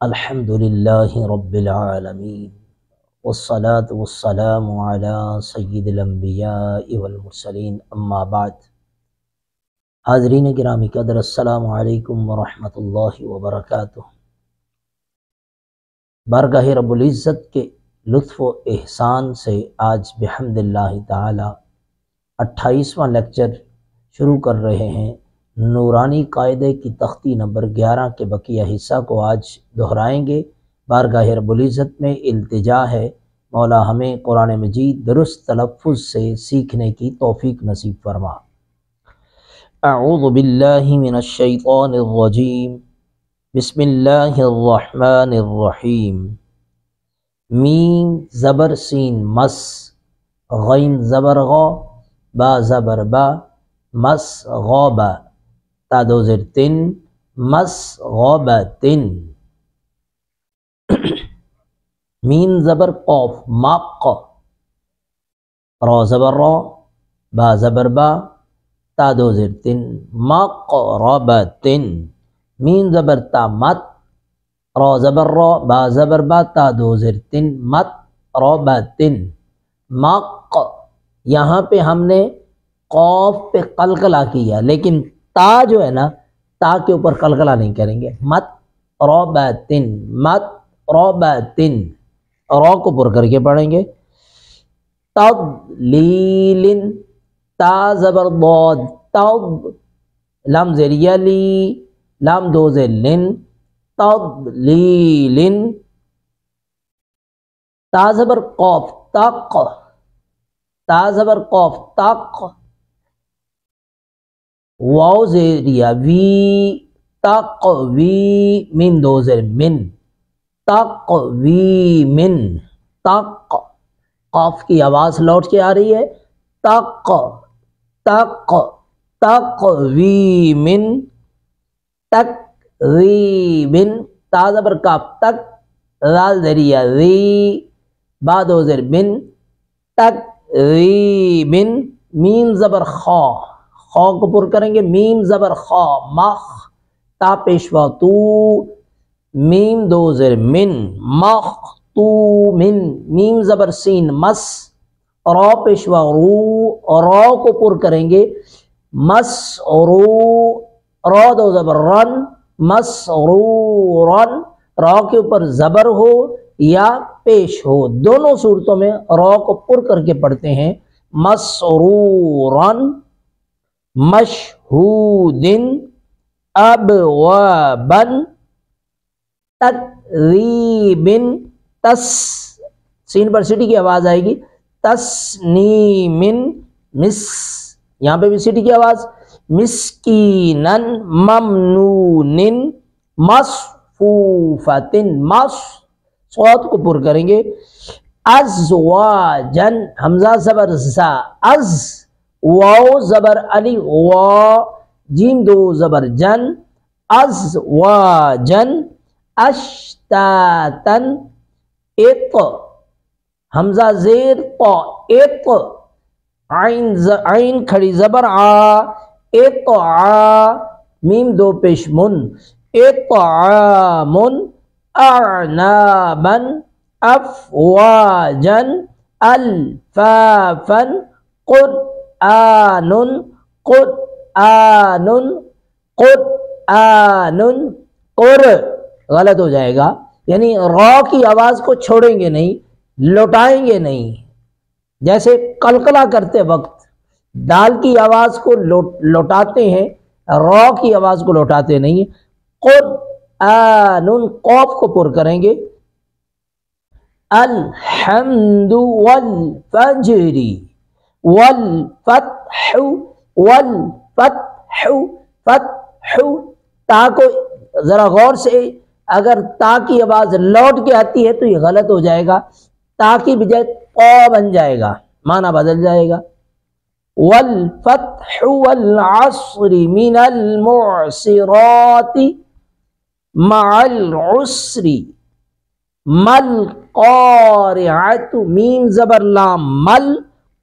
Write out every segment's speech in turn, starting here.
الحمدللہ رب العالمین والصلاة والسلام علی سید الانبیاء والمرسلین اما بعد۔ حاضرین گرامی قدر، السلام علیکم ورحمۃ اللہ وبرکاتہ۔ بارگاہ رب العزت کے لطف و احسان سے آج بحمد اللہ تعالی 28واں لیکچر شروع کر رہے ہیں۔ نورانی قاعدے کی تختی نمبر 11 کے بقیہ حصہ کو آج دہرائیں گے۔ بارگاہ رب العزت میں التجا ہے مولا ہمیں قرآن مجید درست تلفظ سے سیکھنے کی توفیق نصیب فرما۔ اعوذ باللہ من الشیطان الرجیم، بسم اللہ الرحمن الرحیم۔ میم زبر سین مس، غین زبر غا، با زبر با، مس غابا، تا دو زیر تن، مس غابتن۔ میم زبر قوف مق، را زبر را، با زبر با، تا دو زیر تن، مقربتن۔ میم زبر تا مت، را زبر را، با زبر با، تا دو زیر تن، مقربتن۔ مق، یہاں پہ ہم نے قوف پہ قلقلہ کیا، لیکن تا جو ہے نا، تا کے اوپر قلقلہ نہیں کریں گے۔ مت ربتن، مت ربتن، را کو پر کر کے پڑھیں گے۔ تضلیل، تا زبر ضاد، تض، لام زیر یلی، لام دو زیر لن، تضلیل۔ تا زبر قوف تق، تا زبر قوف تق، واو زیریا وی، تقوی، من دو زیر من، تقوی من، تق، قاف کی آواز لوٹ کے آ رہی ہے، تق، تق، تقوی من، تقوی من۔ تا زبر کاف تک، رال زیریا ری، با دو زیر من، تقوی من۔ میم زبر خا، خا کو پر کریں گے، میم زبر خا، مخ، تا پیشوا تو، میم دو زیر من، مخ تو من۔ میم زبر سین مس، را پیشوا رو، را کو پر کریں گے، مس رو، را دو زبر رن، مس رو رن۔ را کے اوپر زبر ہو یا پیش ہو، دونوں صورتوں میں را کو پر کر کے پڑھتے ہیں، مسرورن۔ مشہودن، ابوابن، تقریبن، تس، سین پر سیٹی کی آواز آئے گی، تسنیمن، مس، یہاں پہ بھی سیٹی کی آواز، مسکینن، ممنونن، مصفوفتن، مص، صوت کو پر کریں گے، ازواجن، حمزہ زبر زا، از، واو زبر علی وا، جیم دو زبر جن، ازواجن، اشتاتن، اط، حمزہ زیر طا، اط، عین کھڑی زبر آ، اطعا، میم دو پیش من، اطعامن، اعنابن، افواجن، الفافن، قرآنن، قرآنن، قرآنن، قر، غلط ہو جائے گا، یعنی را کی آواز کو چھوڑیں گے نہیں، لوٹائیں گے نہیں، جیسے قلقلہ کرتے وقت دال کی آواز کو لوٹاتے ہیں، را کی آواز کو لوٹاتے نہیں۔ قرآنن، قوف کو پر کریں گے، الحمد والفجر، والفتح، والفتح، فتح، تا کو ذرا غور سے، اگر تا کی آواز لوٹ کے آتی ہے تو یہ غلط ہو جائے گا، تا کی بجائے قا بن جائے گا، معنی بدل جائے گا۔ والفتح والعصر من المعصرات مع العسر، مل قارعت، میم زبر لام مل،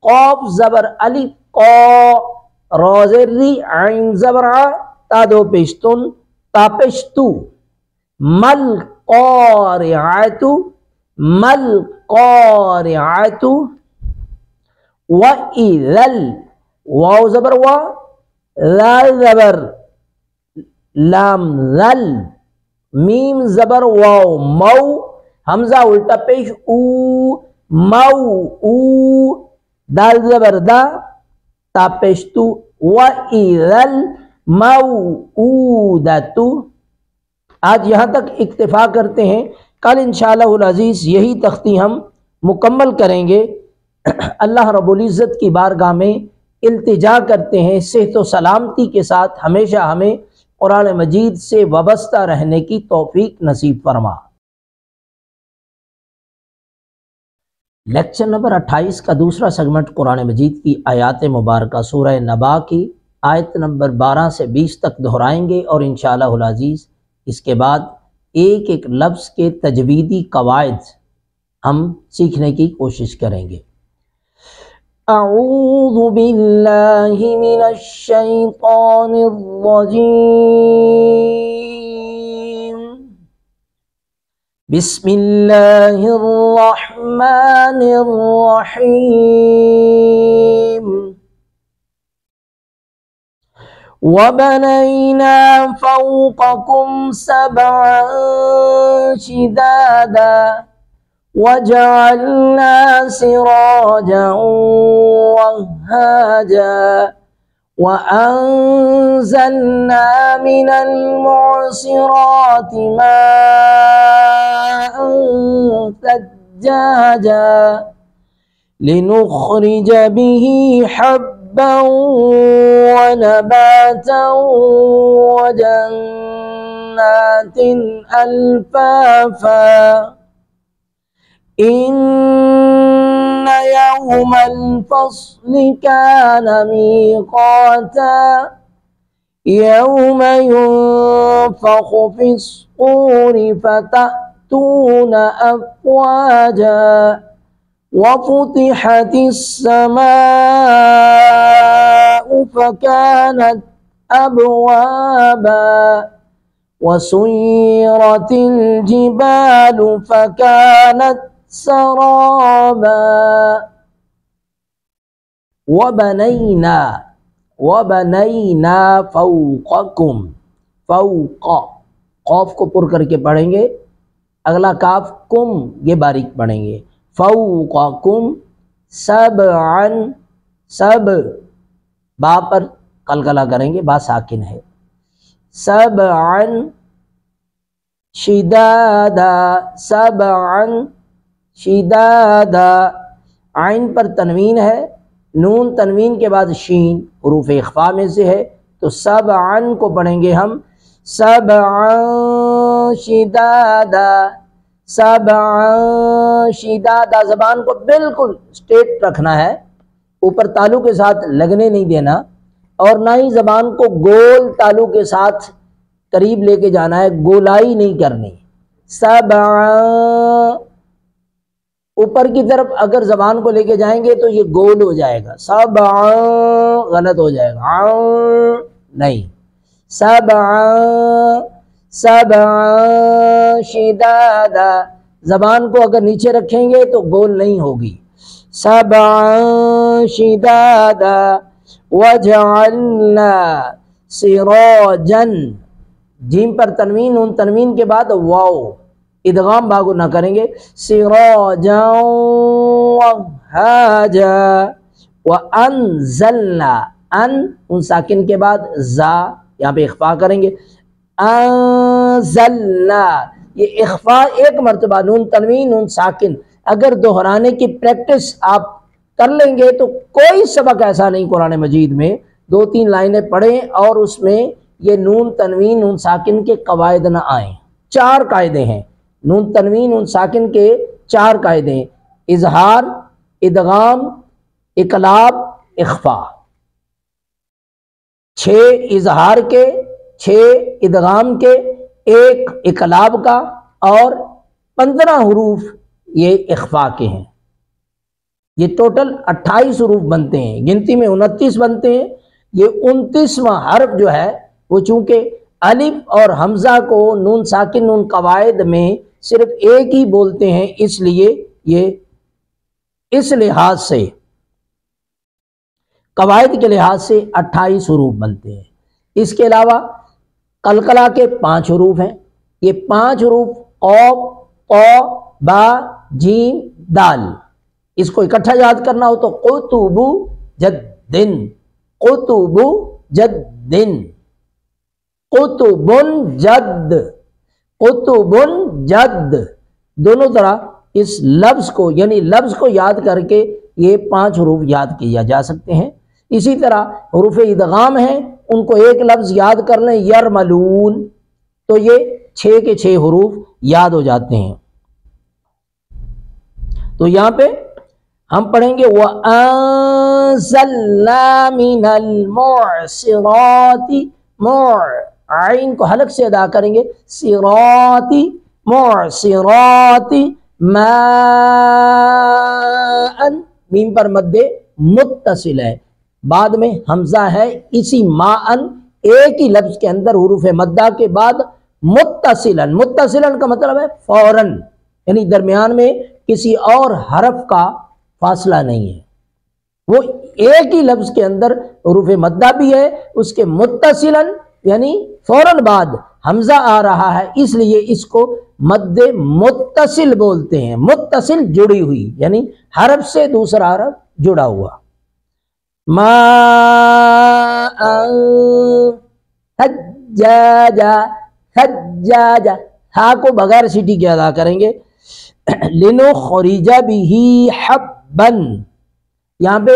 قاف زبر الف قا، را زیر ری، عین زبر ع، تا دو پیشتن، تا پیشتو، مل قارعۃ مل قارعۃ وَإِذَا واو زبر وا لال زبر لام ذل میم زبر واو مو حمزہ الٹا پیش او مو او دال زبر دا تا پیش تو وَإِذَا الْمَوْءُودَةُ۔ آج یہاں تک اکتفا کرتے ہیں، کل انشاءاللہ العزیز یہی تختی ہم مکمل کریں گے۔ اللہ رب العزت کی بارگاہ میں التجا کرتے ہیں صحت و سلامتی کے ساتھ ہمیشہ ہمیں قرآن مجید سے وابستہ رہنے کی توفیق نصیب فرما۔ لیکچر نمبر 28 کا دوسرا سیگمنٹ قرآن مجید کی آیات مبارکہ سورہ نبا کی آیت نمبر 12 سے 20 تک دہرائیں گے، اور انشاءاللہ العزیز اس کے بعد ایک ایک لفظ کے تجویدی قواعد ہم سیکھنے کی کوشش کریں گے۔ اعوذ باللہ من الشیطان الرجیم، بسم اللہ الرحمن الرحیم۔ وَبَنَيْنَا فَوْقَكُمْ سَبْعًا شِدَادًا وَجَعَلْنَا سِرَاجًا وَهَّاجًا وَأَنزَلْنَا مِنَ الْمُعْصِرَاتِ مَاءً ثَجَّاجًا لِنُخْرِجَ بِهِ حَبًّا وَنَبَاتًا وَجَنَّاتٍ أَلْفَافًا إِنَّ يَوْمَ الْفَصْلِ كَانَ مِيقَاتًا يَوْمَ يُنفَخُ فِي الصُّورِ فَتَأْتُونَ أَفْوَاجًا وَفُتِحَتِ السَّمَاءُ فَكَانَتْ أَبْوَابًا وَسُيِّرَتِ الْجِبَالُ فَكَانَتْ سَرَابًا۔ وَبَنَيْنَا فَوْقَكُمْ، فوق قوف کو پر کر کے پڑھیں گے، اگلا کاف کم یہ باریک پڑھیں گے، فوقکم سبعا، سب با پر قلقلہ کریں گے، با ساکن ہے، سبعا شدادا، سبعا شدادا، عین پر تنوین ہے، نون تنوین کے بعد شین حروف اخفاء میں سے ہے، تو سبعا کو پڑھیں گے ہم سبعا شدادا، سبعا شدادا، زبان کو بالکل سٹیٹ رکھنا ہے، اوپر تالو کے ساتھ لگنے نہیں دینا، اور نہ ہی زبان کو گول تالو کے ساتھ قریب لے کے جانا ہے، گولائی نہیں کرنی۔ سبعا اوپر کی طرف اگر زبان کو لے کے جائیں گے تو یہ گول ہو جائے گا، سبعا غلط ہو جائے گا، نہیں، سبعا سبعا شدادا، زبان کو اگر نیچے رکھیں گے تو گول نہیں ہوگی، سبعا شدادا وَجَعَلْنَا سِرَاجًا، جیم پر تنوین، نون تنوین کے بعد واو، ادغام باگو نہ کریں گے، سِرَاجًا وَهَّاجًا وَأَنزَلْنَا، ان ساکن کے بعد زا یہاں پہ اخفاء کریں گے، انزلنا، یہ اخفاء ایک مرتبہ، نون تنوین نون ساکن، اگر دہرانے کی پریکٹس آپ کر لیں گے تو کوئی سبق ایسا نہیں قرآن مجید میں 2-3 لائنیں پڑھیں اور اس میں یہ نون تنوین نون ساکن کے قواعد نہ آئیں۔ 4 قاعدے ہیں نون تنوین نون ساکن کے، 4 قاعدے ہیں، اظہار، ادغام، اقلاب، اخفاء، 6 اظہار کے، 6 ادغام کے، 1 اقلاب کا، اور 15 حروف یہ اخفاء کے ہیں۔ یہ ٹوٹل 28 حروف بنتے ہیں، گنتی میں 29 بنتے ہیں، یہ 29واں حرف جو ہے وہ چونکہ الف اور حمزہ کو نون ساکن نون قواعد میں صرف ایک ہی بولتے ہیں، اس لیے یہ اس لحاظ سے قواعد کے لحاظ سے 28 حروف بنتے ہیں۔ اس کے علاوہ قلقلہ کے 5 حروف ہیں، یہ 5 حروف قاف، طا، با، جیم، دال، اس کو اکٹھا یاد کرنا ہو تو قطب جدن، قطب جدن، قطب جد، قطب جد، دونوں طرح اس لفظ کو یعنی لفظ کو یاد کر کے یہ 5 حروف یاد کیا جا سکتے ہیں۔ اسی طرح حروف ادغام ہیں، ان کو ایک لفظ یاد کر لیں یرملون، تو یہ 6 کے 6 حروف یاد ہو جاتے ہیں۔ تو یہاں پہ ہم پڑھیں گے وَأَنزَلْنَا مِنَ الْمُعْصِرَاتِ، عین کو حلق سے ادا کریں گے، صراط، معصرات، ماء، میم پر مد متصل ہے، بعد میں حمزہ ہے، اسی ماء ایک ہی لفظ کے اندر حروف مدہ کے بعد متصلا، متصلا کا مطلب ہے فوراً، یعنی درمیان میں کسی اور حرف کا فاصلہ نہیں ہے، وہ ایک ہی لفظ کے اندر حروف مدہ بھی ہے، اس کے متصلا یعنی فوراً بعد حمزہ آ رہا ہے، اس لیے اس کو مد متصل بولتے ہیں، متصل جڑی ہوئی یعنی حرف سے دوسرا حرف جڑا ہوا۔ ما حجاجا، حجاجا، ہا کو بغیر سیٹی کے ادا کریں گے، لنخرج به حبا، یہاں پہ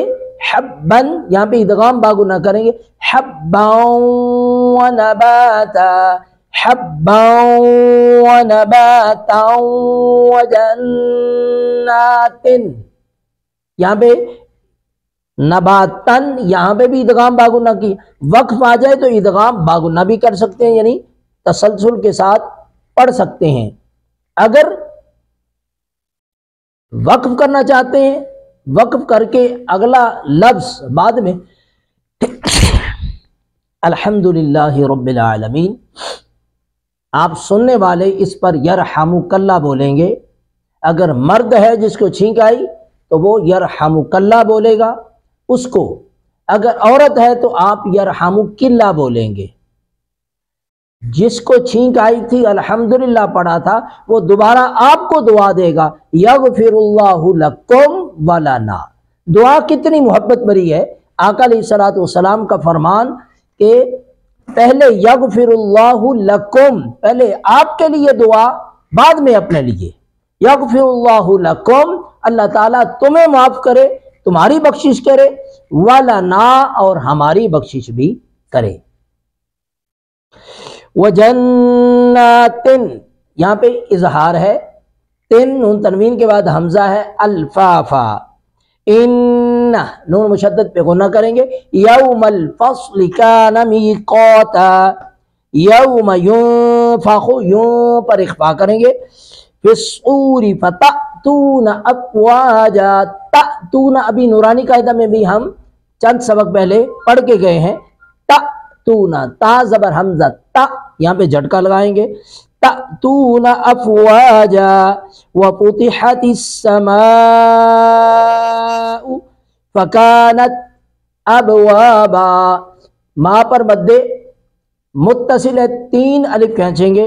حبا، یہاں پہ ادغام باگو نہ کریں گے، حبا ونباتا، حبا ونباتا وجنات، یہاں پہ نباتن، یہاں پہ بھی ادغام باگنا کی، وقف آ جائے تو ادغام باگنا بھی کر سکتے ہیں، یعنی تسلسل کے ساتھ پڑھ سکتے ہیں۔ اگر وقف کرنا چاہتے ہیں، وقف کر کے اگلا لفظ بعد میں الحمدللہ رب العالمین، آپ سننے والے اس پر یرحمک اللہ بولیں گے۔ اگر مرد ہے جس کو چھینک آئی تو وہ یرحمک اللہ بولے گا اس کو، اگر عورت ہے تو آپ یرحمک اللہ بولیں گے۔ جس کو چھینک آئی تھی الحمدللہ پڑھا تھا وہ دوبارہ آپ کو دعا دے گا، یغفر اللہ لکم ولنا۔ دعا کتنی محبت بری ہے، آقا علیہ الصلوۃ والسلام کا فرمان کہ پہلے یغفر اللہ لکم، پہلے آپ کے لیے دعا بعد میں اپنے لیے، یغفر اللہ لکم، اللہ تعالیٰ تمہیں معاف کرے، تمہاری بخشش کرے، ولنا، اور ہماری بخشش بھی کرے۔ وجنات، یہاں پہ اظہار ہے، تن نون تنوین کے بعد حمزہ ہے، الفافا، ان نون مشدد پہ غنہ کریں گے، یوم الفصل کان میقاتا، یوم ینفخ، یوں پر اخفا کریں گے، فی الصور فتأتون افواجا، تأتون ابھی نورانی قاعدہ میں بھی ہم چند سبق پہلے پڑھ کے گئے ہیں، تأتون، تا زبر حمزہ تا، یہاں پہ جھٹکا لگائیں گے، تأتون افواجا وفتحت السماء فکانت ابوابا، ماں پر مد متصل ہے، 3 الف کھینچیں گے،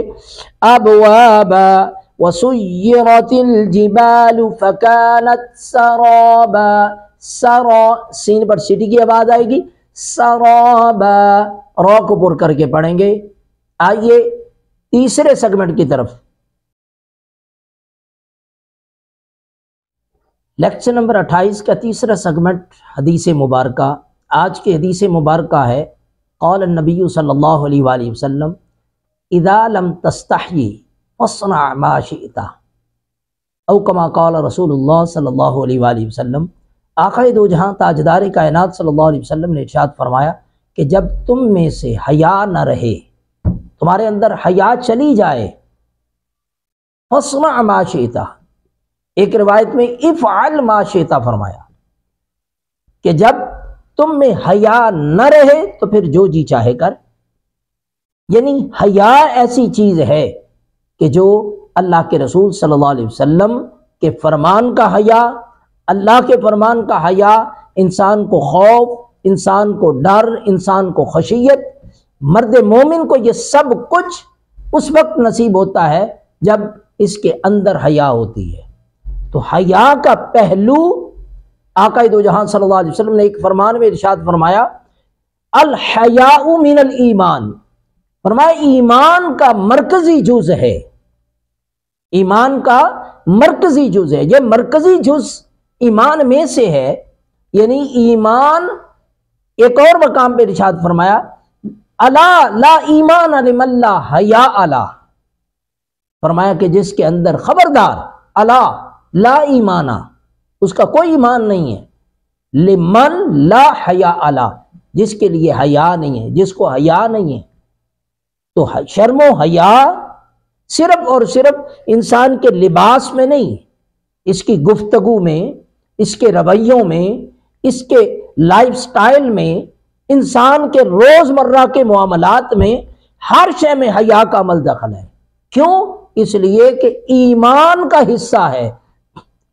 ابوابا، وسیرت الجبال فکانت سرابا، سرا، سین پر سیٹی کی آواز آئے گی، سرابا، را کو پر کر کے پڑھیں گے۔ آئیے تیسرے سیگمنٹ کی طرف، لیکچر نمبر 28 کا تیسرا سیگمنٹ حدیث مبارکہ۔ آج کی حدیث مبارکہ ہے، قال النبی صلی اللہ علیہ وآلہ وسلم اذا لم تستحی فاصنع ما شئت، او کما قال رسول اللہ صلی اللہ علیہ وآلہ وسلم۔ آقا دو جہاں تاجدار کائنات صلی اللہ علیہ وسلم نے ارشاد فرمایا کہ جب تم میں سے حیا نہ رہے، تمہارے اندر حیا چلی جائے، فاصنع ما شئت، ایک روایت میں افعل ما شئت فرمایا کہ جب تم میں حیا نہ رہے تو پھر جو جی چاہے کر، یعنی حیا ایسی چیز ہے کہ جو اللہ کے رسول صلی اللہ علیہ وسلم کے فرمان کا حیا، اللہ کے فرمان کا حیا انسان کو خوف، انسان کو ڈر، انسان کو خشیت، مرد مومن کو یہ سب کچھ اس وقت نصیب ہوتا ہے جب اس کے اندر حیا ہوتی ہے۔ تو حیا کا پہلو آقا دو جہاں صلی اللہ علیہ وسلم نے ایک فرمان میں ارشاد فرمایا، الحیاء من الایمان، فرمایا ایمان کا مرکزی جز ہے، ایمان کا مرکزی جز ہے۔ یہ مرکزی جز ایمان میں سے ہے، یعنی ایمان ایک اور مقام پہ ارشاد فرمایا، الا لا ایمان لمن لا حیاء له، فرمایا کہ جس کے اندر، خبردار، الا لا ایمان، اس کا کوئی ایمان نہیں ہے، لمن لا حیاء له، جس کے لیے حیا نہیں ہے، جس کو حیا نہیں ہے۔ تو شرم و حیا صرف اور صرف انسان کے لباس میں نہیں، اس کی گفتگو میں، اس کے رویوں میں، اس کے لائف سٹائل میں، انسان کے روزمرہ کے معاملات میں، ہر شے میں حیا کا عمل دخل ہے۔ کیوں؟ اس لیے کہ ایمان کا حصہ ہے۔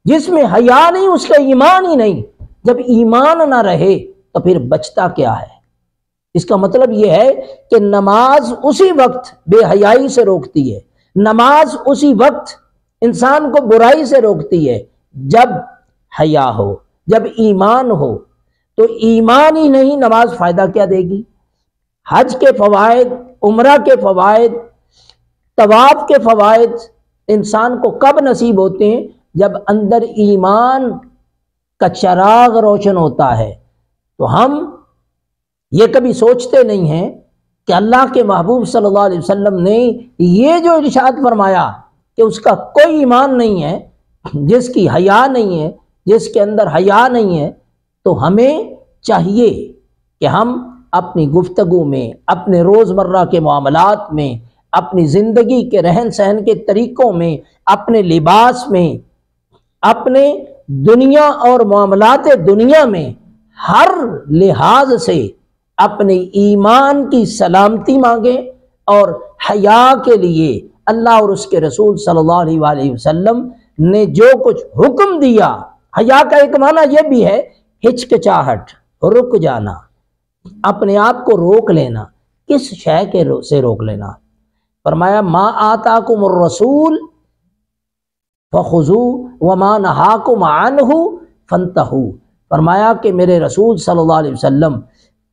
جس میں حیا نہیں اس کا ایمان ہی نہیں۔ جب ایمان نہ رہے تو پھر بچتا کیا ہے؟ اس کا مطلب یہ ہے کہ نماز اسی وقت بے حیائی سے روکتی ہے، نماز اسی وقت انسان کو برائی سے روکتی ہے جب حیا ہو، جب ایمان ہو۔ تو ایمان ہی نہیں، نماز فائدہ کیا دے گی؟ حج کے فوائد، عمرہ کے فوائد، طواف کے فوائد انسان کو کب نصیب ہوتے ہیں؟ جب اندر ایمان کا چراغ روشن ہوتا ہے۔ تو ہم یہ کبھی سوچتے نہیں ہیں کہ اللہ کے محبوب صلی اللہ علیہ وسلم نے یہ جو ارشاد فرمایا کہ اس کا کوئی ایمان نہیں ہے، جس کی حیا نہیں ہے، جس کے اندر حیا نہیں ہے، تو ہمیں چاہیے کہ ہم اپنی گفتگو میں، اپنے روزمرہ کے معاملات میں، اپنی زندگی کے رہن سہن کے طریقوں میں، اپنے لباس میں، اپنے دنیا اور معاملات دنیا میں، ہر لحاظ سے اپنے ایمان کی سلامتی مانگیں، اور حیا کے لیے اللہ اور اس کے رسول صلی اللہ علیہ وآلہ وسلم نے جو کچھ حکم دیا۔ حیا کا ایک معنی یہ بھی ہے ہچکچاہٹ، رک جانا، اپنے آپ کو روک لینا۔ کس شے کے سے روک لینا؟ فرمایا ما آتاکم الرسول فخذوہ وما نہاکم عنہ فانتہوا، فرمایا کہ میرے رسول صلی اللہ علیہ وسلم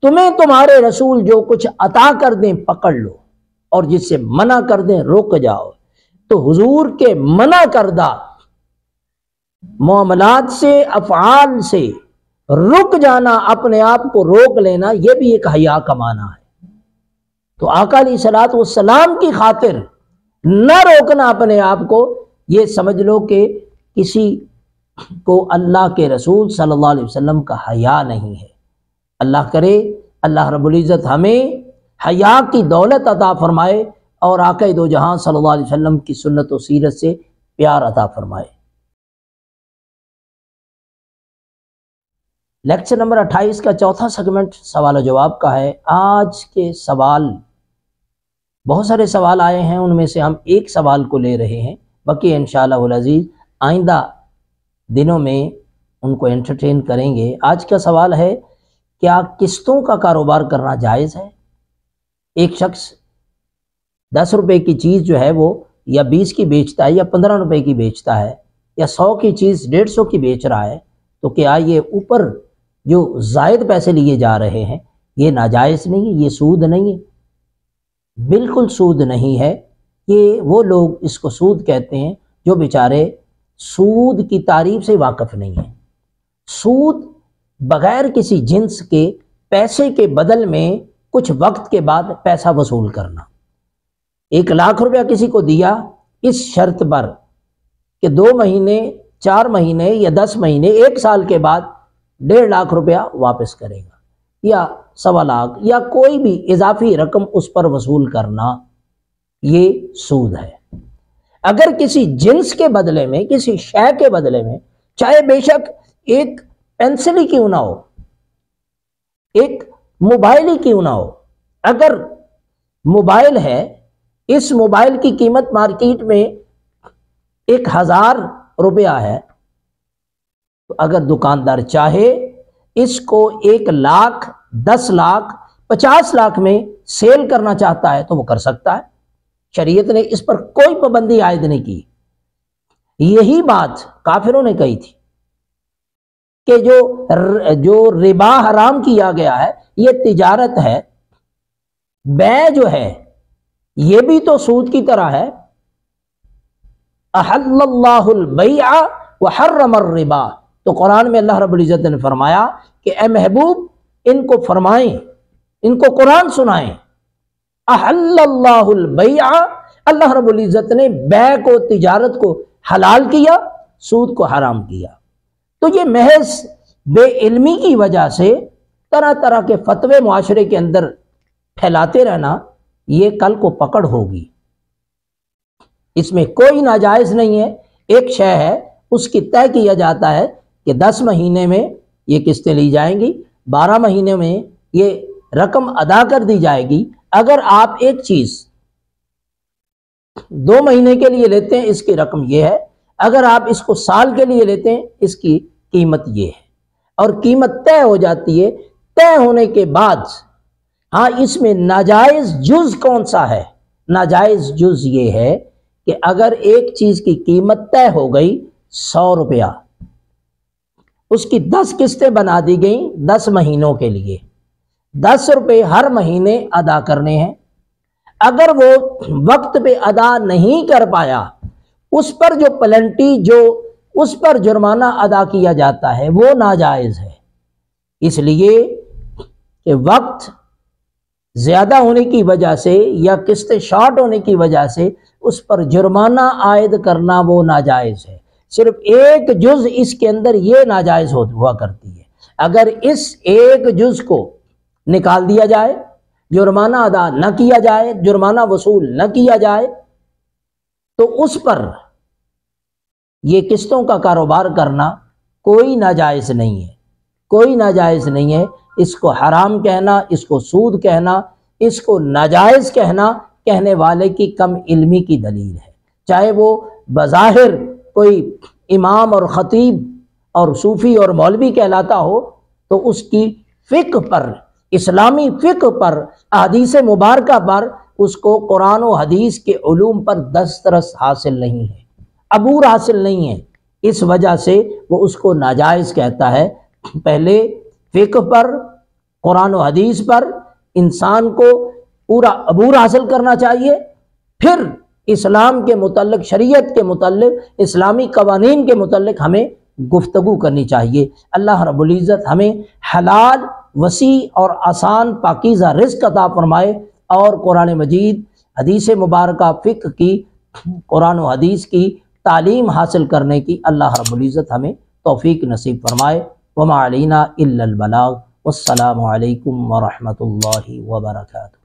تمہیں تمہارے رسول جو کچھ عطا کر دیں پکڑ لو، اور جس سے منع کر دیں رک جاؤ۔ تو حضور کے منع کردہ معاملات سے، افعال سے رک جانا، اپنے آپ کو روک لینا، یہ بھی ایک حیا کا معنی ہے۔ تو آقا علیہ الصلوۃ والسلام کی خاطر نہ روکنا اپنے آپ کو، یہ سمجھ لو کہ کسی کو اللہ کے رسول صلی اللہ علیہ وسلم کا حیا نہیں ہے۔ اللہ کرے اللہ رب العزت ہمیں حیا کی دولت عطا فرمائے، اور آقا دو جہاں صلی اللہ علیہ وسلم کی سنت و سیرت سے پیار عطا فرمائے۔ لیکچر نمبر 28 کا چوتھا سیگمنٹ سوال و جواب کا ہے۔ آج کے سوال، بہت سارے سوال آئے ہیں، ان میں سے ہم ایک سوال کو لے رہے ہیں، باقی انشاءاللہ العزیز آئندہ دنوں میں ان کو انٹرٹین کریں گے۔ آج کا سوال ہے، کیا قسطوں کا کاروبار کرنا جائز ہے؟ ایک شخص 10 روپے کی چیز جو ہے وہ یا 20 کی بیچتا ہے، یا 15 روپے کی بیچتا ہے، یا 100 کی چیز 150 کی بیچ رہا ہے، تو کیا یہ اوپر جو زائد پیسے لیے جا رہے ہیں یہ ناجائز نہیں ہے؟ یہ سود نہیں ہے؟ بالکل سود نہیں ہے۔ یہ وہ لوگ اس کو سود کہتے ہیں جو بیچارے سود کی تعریف سے واقف نہیں ہیں۔ سود بغیر کسی جنس کے پیسے کے بدل میں کچھ وقت کے بعد پیسہ وصول کرنا۔ 1 لاکھ روپیہ کسی کو دیا اس شرط پر کہ 2 مہینے، 4 مہینے یا 10 مہینے، 1 سال کے بعد 1.5 لاکھ روپیہ واپس کرے گا، یا 1.25 لاکھ، یا کوئی بھی اضافی رقم اس پر وصول کرنا، یہ سود ہے۔ اگر کسی جنس کے بدلے میں، کسی شے کے بدلے میں، چاہے بے شک ایک پینسل ہی کیوں نہ ہو، ایک موبائل ہی کیوں نہ ہو، اگر موبائل ہے، اس موبائل کی قیمت مارکیٹ میں 1000 روپیہ ہے، تو اگر دکاندار چاہے اس کو 1 لاکھ، 10 لاکھ، 50 لاکھ میں سیل کرنا چاہتا ہے تو وہ کر سکتا ہے، شریعت نے اس پر کوئی پابندی عائد نہیں کی۔ یہی بات کافروں نے کہی تھی کہ جو ربا حرام کیا گیا ہے یہ تجارت ہے، بیع جو ہے یہ بھی تو سود کی طرح ہے۔ احل اللہ البیع وحرم الربا، تو قرآن میں اللہ رب العزت نے فرمایا کہ اے محبوب ان کو فرمائیں، ان کو قرآن سنائیں، احل اللہ البیع، اللہ رب العزت نے بیع کو، تجارت کو حلال کیا، سود کو حرام کیا۔ تو یہ محض بے علمی کی وجہ سے طرح طرح کے فتوے معاشرے کے اندر پھیلاتے رہنا، یہ کل کو پکڑ ہوگی۔ اس میں کوئی ناجائز نہیں ہے۔ ایک شے ہے اس کی طے کیا جاتا ہے کہ 10 مہینے میں یہ قسطیں لی جائیں گی، 12 مہینے میں یہ رقم ادا کر دی جائے گی۔ اگر آپ ایک چیز 2 مہینے کے لیے لیتے ہیں اس کی رقم یہ ہے، اگر آپ اس کو سال کے لیے لیتے ہیں اس کی قیمت یہ ہے، اور قیمت طے ہو جاتی ہے۔ طے ہونے کے بعد ہاں اس میں ناجائز جز کون سا ہے؟ ناجائز جز یہ ہے کہ اگر ایک چیز کی قیمت طے ہو گئی 100 روپیہ، اس کی 10 قسطیں بنا دی گئیں 10 مہینوں کے لیے، 10 روپے ہر مہینے ادا کرنے ہیں۔ اگر وہ وقت پہ ادا نہیں کر پایا، اس پر جو پلنٹی، جو اس پر جرمانہ ادا کیا جاتا ہے وہ ناجائز ہے، اس لیے کہ وقت زیادہ ہونے کی وجہ سے یا قسطیں شارٹ ہونے کی وجہ سے اس پر جرمانہ عائد کرنا وہ ناجائز ہے۔ صرف ایک جز اس کے اندر یہ ناجائز ہوا کرتی ہے۔ اگر اس ایک جز کو نکال دیا جائے، جرمانہ ادا نہ کیا جائے، جرمانہ وصول نہ کیا جائے، تو اس پر یہ قسطوں کا کاروبار کرنا کوئی ناجائز نہیں ہے، کوئی ناجائز نہیں ہے۔ اس کو حرام کہنا، اس کو سود کہنا، اس کو ناجائز کہنا کہنے والے کی کم علمی کی دلیل ہے، چاہے وہ بظاہر کوئی امام اور خطیب اور صوفی اور مولوی کہلاتا ہو، تو اس کی فقہ پر، اسلامی فقہ پر، احادیث مبارکہ پر، اس کو قرآن و حدیث کے علوم پر دسترس حاصل نہیں ہے، عبور حاصل نہیں ہے، اس وجہ سے وہ اس کو ناجائز کہتا ہے۔ پہلے فقہ پر، قرآن و حدیث پر انسان کو پورا عبور حاصل کرنا چاہیے، پھر اسلام کے متعلق، شریعت کے متعلق، اسلامی قوانین کے متعلق ہمیں گفتگو کرنی چاہیے۔ اللہ رب العزت ہمیں حلال، وسیع اور آسان پاکیزہ رزق عطا فرمائے، اور قرآن مجید، حدیث مبارکہ، فقہ کی، قرآن و حدیث کی تعلیم حاصل کرنے کی اللہ رب العزت ہمیں توفیق نصیب فرمائے۔ وما علینا الا البلاغ، والسلام علیکم ورحمۃ اللہ وبرکاتہ۔